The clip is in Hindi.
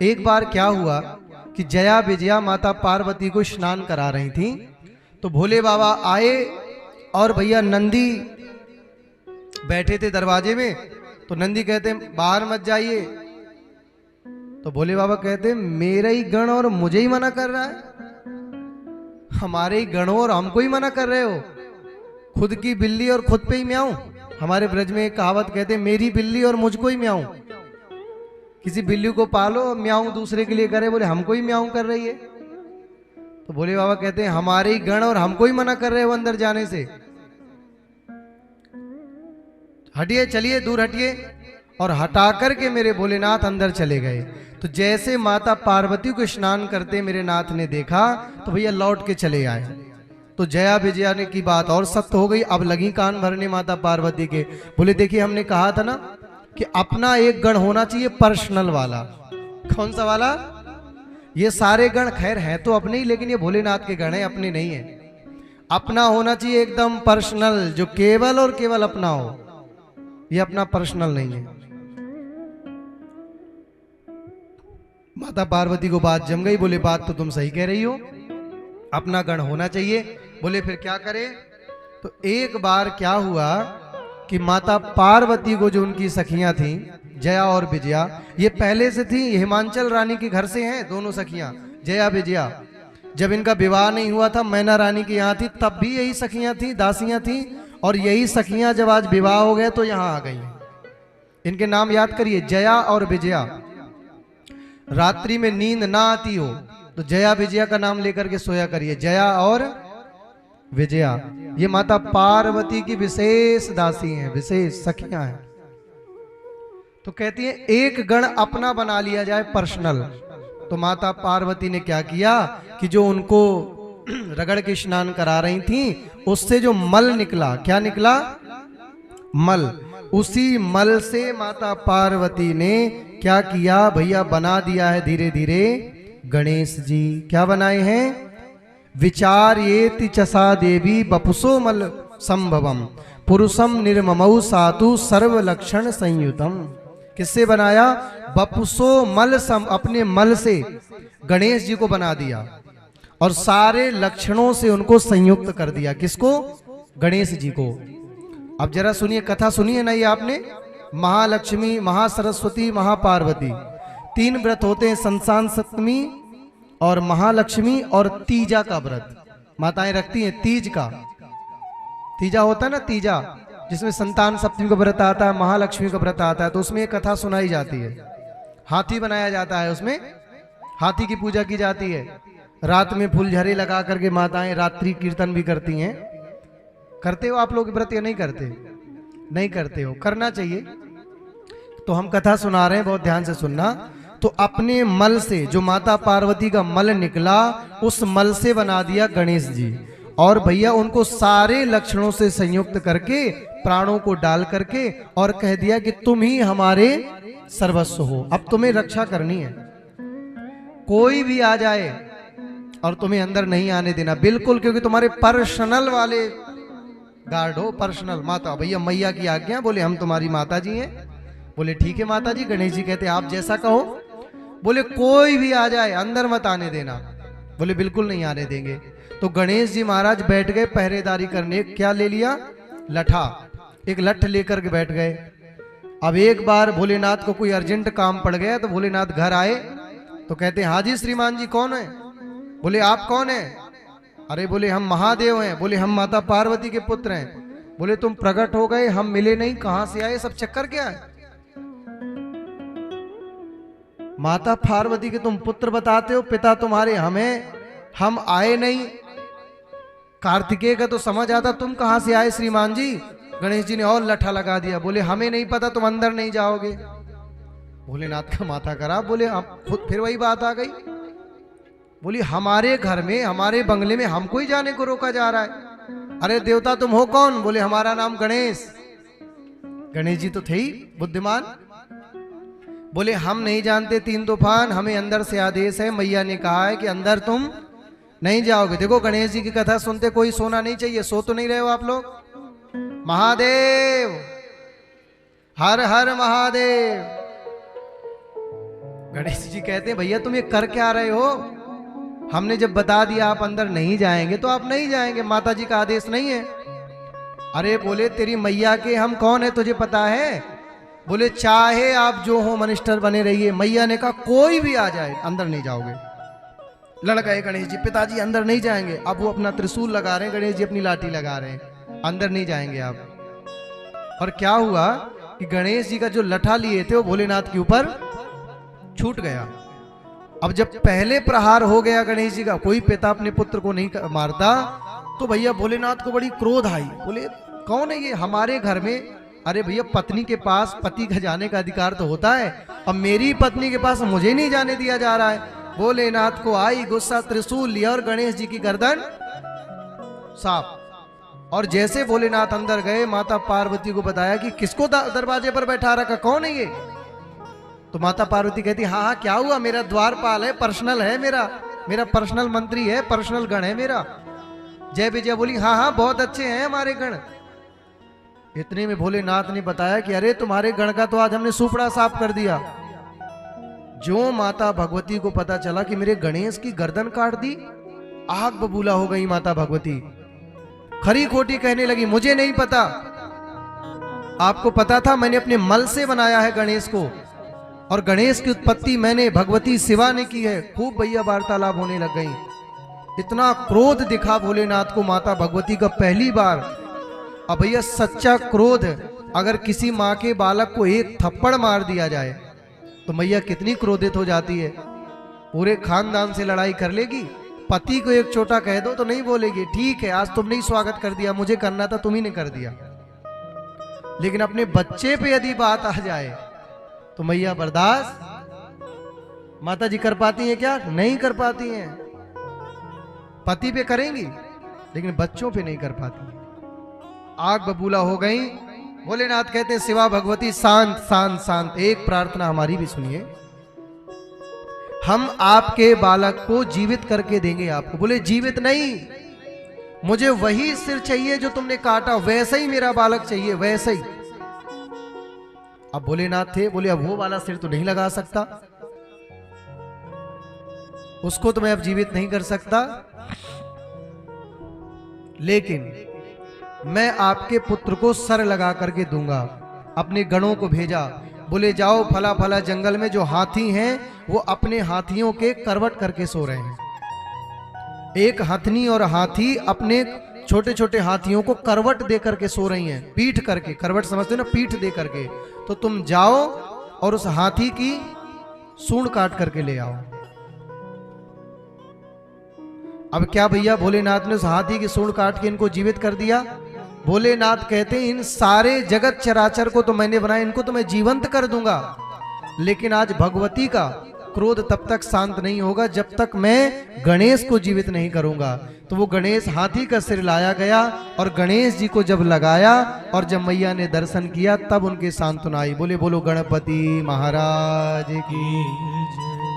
एक बार क्या हुआ कि जया विजया माता पार्वती को स्नान करा रही थी, तो भोले बाबा आए और भैया नंदी बैठे थे दरवाजे में। तो नंदी कहते बाहर मत जाइए। तो भोले बाबा कहते मेरा ही गण और मुझे ही मना कर रहा है, हमारे ही गणों और हमको ही मना कर रहे हो, खुद की बिल्ली और खुद पे ही म्याऊं। हमारे ब्रज में एक कहावत कहते मेरी बिल्ली और मुझको ही म्याऊं। किसी बिल्ली को पालो म्याऊं दूसरे के लिए करे, बोले हमको ही म्याऊं कर रही है। तो भोले बाबा कहते हैं हमारे ही गण और हमको ही मना कर रहे हो अंदर जाने से, हटिए, चलिए दूर हटिए। और हटा करके मेरे भोलेनाथ अंदर चले गए। तो जैसे माता पार्वती को स्नान करते मेरे नाथ ने देखा तो भैया लौट के चले आए। तो जया विजया ने की बात और सत्य हो गई। अब लगी कान भरने माता पार्वती के। बोले देखिए हमने कहा था ना कि अपना एक गण होना चाहिए पर्सनल वाला। कौन सा वाला? ये सारे गण खैर हैं तो अपने ही, लेकिन ये भोलेनाथ के गण हैं, अपने नहीं है। अपना होना चाहिए एकदम पर्सनल, जो केवल और केवल अपना हो। ये अपना पर्सनल नहीं है। माता पार्वती को बात जम गई। बोले बात तो तुम सही कह रही हो, अपना गण होना चाहिए। बोले फिर क्या करें? तो एक बार क्या हुआ कि माता पार्वती को जो उनकी सखियां थी जया और विजया, ये पहले से थी, हिमांचल रानी के घर से हैं दोनों सखियां जया विजया। जब इनका विवाह नहीं हुआ था मैना रानी के यहाँ थी, तब भी यही सखियां थी, दासियां थी। और यही सखियां जब आज विवाह हो गए तो यहां आ गई। इनके नाम याद करिए, जया और विजया। रात्रि में नींद ना आती हो तो जया विजया का नाम लेकर के सोया करिए, जया और विजया। ये माता पार्वती की विशेष दासी हैं, विशेष सखियां हैं। तो कहती हैं एक गण अपना बना लिया जाए पर्सनल। तो माता पार्वती ने क्या किया कि जो उनको रगड़ के स्नान करा रही थी उससे जो मल निकला, क्या निकला? मल। उसी मल से माता पार्वती ने क्या किया भैया? बना दिया है धीरे धीरे गणेश जी। क्या बनाए हैं? विचार्येति चसा देवी बपुसो मल संभवम पुरुषम निर्ममौ सातु सर्व लक्षण संयुतम। किससे बनाया? बपुसो मल सम, अपने मल से गणेश जी को बना दिया और सारे लक्षणों से उनको संयुक्त कर दिया। किसको? गणेश जी को। अब जरा सुनिए, कथा सुनिए ना। ये आपने महालक्ष्मी, महासरस्वती, महापार्वती, तीन व्रत होते हैं, संसान सप्तमी और महालक्ष्मी और तीजा का व्रत माताएं रखती हैं। तीज का, तीजा होता है ना, तीजा जिसमें संतान सप्तमी का व्रत आता है, महालक्ष्मी का व्रत आता है। तो उसमें एक कथा सुनाई जाती है, हाथी बनाया जाता है, उसमें हाथी की पूजा की जाती है। रात में फुलझड़ी लगा करके माताएं रात्रि कीर्तन भी करती हैं। करते हो आप लोग व्रत या नहीं करते? नहीं करते हो, करना चाहिए। तो हम कथा सुना रहे हैं, बहुत ध्यान से सुनना। तो अपने मल से जो माता पार्वती का मल निकला, उस मल से बना दिया गणेश जी। और भैया उनको सारे लक्षणों से संयुक्त करके प्राणों को डाल करके और कह दिया कि तुम ही हमारे सर्वस्व हो, अब तुम्हें रक्षा करनी है। कोई भी आ जाए और तुम्हें अंदर नहीं आने देना बिल्कुल, क्योंकि तुम्हारे पर्सनल वाले गार्ड हो, पर्सनल। माता भैया मैया की आज्ञा, बोले हम तुम्हारी माता जी हैं। बोले ठीक है माता जी। गणेश जी कहते आप जैसा कहो। बोले कोई भी आ जाए अंदर मत आने देना। बोले बिल्कुल नहीं आने देंगे। तो गणेश जी महाराज बैठ गए पहरेदारी करने। क्या ले लिया? लठा, एक लठ लेकर के बैठ गए। अब एक बार भोलेनाथ को कोई अर्जेंट काम पड़ गया तो भोलेनाथ घर आए तो कहते हाँ जी श्रीमान जी, कौन है? बोले आप कौन है? अरे बोले हम महादेव हैं। बोले हम माता पार्वती के पुत्र हैं। बोले तुम प्रकट हो गए, हम मिले नहीं, कहां से आए, सब चक्कर क्या है? माता पार्वती के तुम पुत्र बताते हो, पिता तुम्हारे हमें, हम आए नहीं। कार्तिकेय का तो समझ आता, तुम कहां से आए श्रीमान जी? गणेश जी ने और लठा लगा दिया। बोले हमें नहीं पता, तुम अंदर नहीं जाओगे। भोलेनाथ का माथा खराब। बोले आप खुद, फिर वही बात आ गई। बोली हमारे घर में, हमारे बंगले में हमको ही जाने को रोका जा रहा है। अरे देवता तुम हो कौन? बोले हमारा नाम गणेश। गणेश जी तो थे ही बुद्धिमान। बोले हम नहीं जानते तीन तूफान, हमें अंदर से आदेश है, मैया ने कहा है कि अंदर तुम नहीं जाओगे। देखो गणेश जी की कथा सुनते कोई सोना नहीं चाहिए। सो तो नहीं रहे हो आप लोग? महादेव, हर हर महादेव। गणेश जी कहते हैं भैया तुम ये कर क्या रहे हो, हमने जब बता दिया आप अंदर नहीं जाएंगे तो आप नहीं जाएंगे, माता जी का आदेश नहीं है। अरे बोले तेरी मैया के हम कौन है तुझे पता है? बोले चाहे आप जो हो मिनिस्टर बने रहिए। मैया ने कहा कोई भी आ जाए अंदर नहीं जाओगे। लड़ गए गणेश जी, पिताजी अंदर नहीं जाएंगे। अब वो अपना त्रिशूल लगा रहे हैं, गणेश जी अपनी लाठी लगा रहे हैं, अंदर नहीं जाएंगे आप। और क्या हुआ कि गणेश जी का जो लठा लिए थे वो भोलेनाथ के ऊपर छूट गया। अब जब पहले प्रहार हो गया गणेश जी का, कोई पिता अपने पुत्र को नहीं मारता, तो भैया भोलेनाथ को बड़ी क्रोध आई। बोले कौन है ये हमारे घर में? अरे भैया पत्नी के पास पति का जाने का अधिकार तो होता है, अब मेरी पत्नी के पास मुझे नहीं जाने दिया जा रहा है। भोलेनाथ को आई गुस्सा, त्रिशूल लिया और गणेश जी की गर्दन साफ। और जैसे भोलेनाथ अंदर गए, माता पार्वती को बताया कि किसको दरवाजे पर बैठा रखा, कौन है ये? तो माता पार्वती कहती हाँ हाँ क्या हुआ, मेरा द्वारपाल है, पर्सनल है, मेरा पर्सनल मंत्री है, पर्सनल गण है मेरा। जय विजय बोली हाँ हाँ बहुत अच्छे हैं हमारे गण। इतने में भोलेनाथ ने बताया कि अरे तुम्हारे गण का तो आज हमने सुपड़ा साफ कर दिया। जो माता भगवती को पता चला कि मेरे गणेश की गर्दन काट दी, आग बबूला हो गई माता भगवती। खरी खोटी कहने लगी मुझे नहीं पता, आपको पता था मैंने अपने मल से बनाया है गणेश को, और गणेश की उत्पत्ति मैंने भगवती शिवा ने की है। खूब भैया वार्तालाप होने लग गई। इतना क्रोध दिखा भोलेनाथ को माता भगवती का पहली बार। अब भैया सच्चा क्रोध, अगर किसी माँ के बालक को एक थप्पड़ मार दिया जाए तो मैया कितनी क्रोधित हो जाती है, पूरे खानदान से लड़ाई कर लेगी। पति को एक छोटा कह दो तो नहीं बोलेगी, ठीक है आज तुमने ही स्वागत कर दिया, मुझे करना था तुम ही ने कर दिया। लेकिन अपने बच्चे पे यदि बात आ जाए तो मैया बर्दाश्त माता जी कर पाती हैं क्या? नहीं कर पाती हैं। पति पे करेंगी लेकिन बच्चों पे नहीं कर पाती। आग बबूला हो गई। भोलेनाथ कहते हैं शिवा भगवती शांत शांत शांत, एक प्रार्थना हमारी भी सुनिए, हम आपके बालक को जीवित करके देंगे आपको। बोले जीवित नहीं, मुझे वही सिर चाहिए जो तुमने काटा, वैसा ही मेरा बालक चाहिए, वैसा ही। अब भोलेनाथ थे, बोले अब वो वाला सिर तो नहीं लगा सकता, उसको तो मैं अब जीवित नहीं कर सकता, लेकिन मैं आपके पुत्र को सर लगा करके दूंगा। अपने गणों को भेजा, बोले जाओ फला फला जंगल में जो हाथी हैं वो अपने हाथियों के करवट करके सो रहे हैं। एक हथनी और हाथी अपने छोटे छोटे हाथियों को करवट दे करके सो रही हैं, पीठ करके, करवट समझते हो ना, पीठ दे करके। तो तुम जाओ और उस हाथी की सूंड काट करके ले आओ। अब क्या भैया भोलेनाथ ने उस हाथी की सूंड काट के इनको जीवित कर दिया? भोलेनाथ कहते हैं इन सारे जगत चराचर को तो मैंने बनाया, इनको तो मैं जीवंत कर दूंगा, लेकिन आज भगवती का क्रोध तब तक शांत नहीं होगा जब तक मैं गणेश को जीवित नहीं करूंगा। तो वो गणेश हाथी का सिर लाया गया और गणेश जी को जब लगाया और जब मैया ने दर्शन किया तब उनके सांत्वना आई। बोले बोलो गणपति महाराज की जय।